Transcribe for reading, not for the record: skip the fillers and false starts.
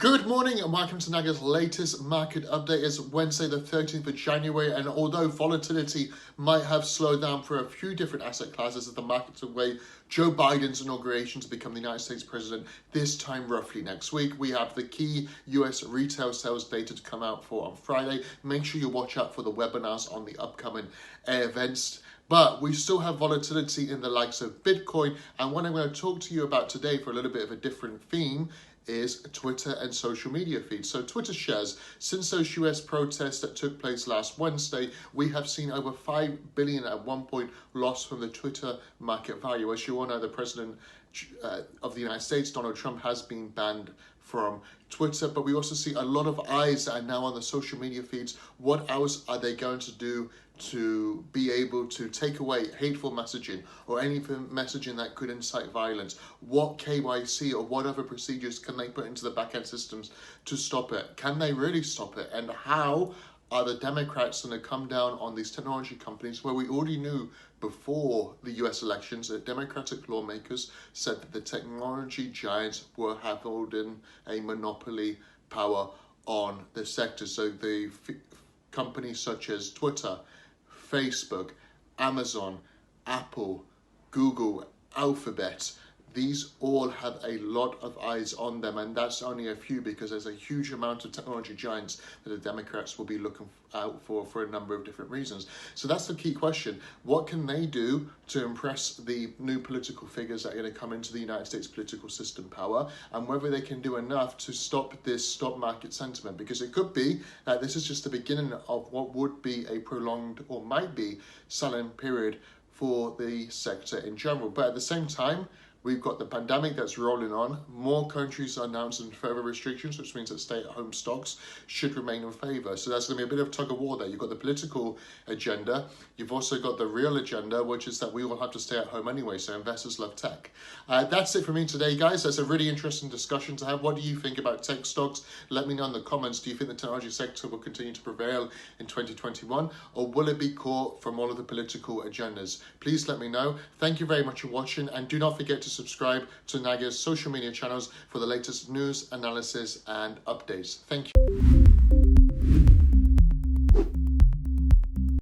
Good morning and welcome to NAGA's latest market update. It's Wednesday the 13th of January, and although volatility might have slowed down for a few different asset classes as the markets await Joe Biden's inauguration to become the United States president this time roughly next week, we have the key US retail sales data to come out for on Friday. Make sure you watch out for the webinars on the upcoming events. But we still have volatility in the likes of Bitcoin, and what I'm going to talk to you about today for a little bit of a different theme is Twitter and social media feeds. So Twitter shares, since those US protests that took place last Wednesday, we have seen over 5 billion at one point lost from the Twitter market value. As you all know, the president of the United States, Donald Trump, has been banned from Twitter, but we also see a lot of eyes that are now on the social media feeds. What else are they going to do to be able to take away hateful messaging or any messaging that could incite violence? What KYC or what other procedures can they put into the back-end systems to stop it? Can they really stop it? And how are the Democrats going to come down on these technology companies where we already knew before the US elections that Democratic lawmakers said that the technology giants were holding a monopoly power on the sector? So the companies such as Twitter, Facebook, Amazon, Apple, Google, Alphabet, these all have a lot of eyes on them, and that's only a few because there's a huge amount of technology giants that the Democrats will be looking out for a number of different reasons. So that's the key question. What can they do to impress the new political figures that are going to come into the United States political system power, and whether they can do enough to stop this stock market sentiment? Because it could be that this is just the beginning of what would be a prolonged or might be selling period for the sector in general. But at the same time, we've got the pandemic that's rolling on. More countries are announcing further restrictions, which means that stay-at-home stocks should remain in favour. So that's going to be a bit of tug of war there. You've got the political agenda. You've also got the real agenda, which is that we all have to stay at home anyway, so investors love tech. That's it for me today, guys. That's a really interesting discussion to have. What do you think about tech stocks? Let me know in the comments. Do you think the technology sector will continue to prevail in 2021, or will it be caught from all of the political agendas? Please let me know. Thank you very much for watching, and do not forget to subscribe to NAGA's social media channels for the latest news, analysis, and updates. Thank you.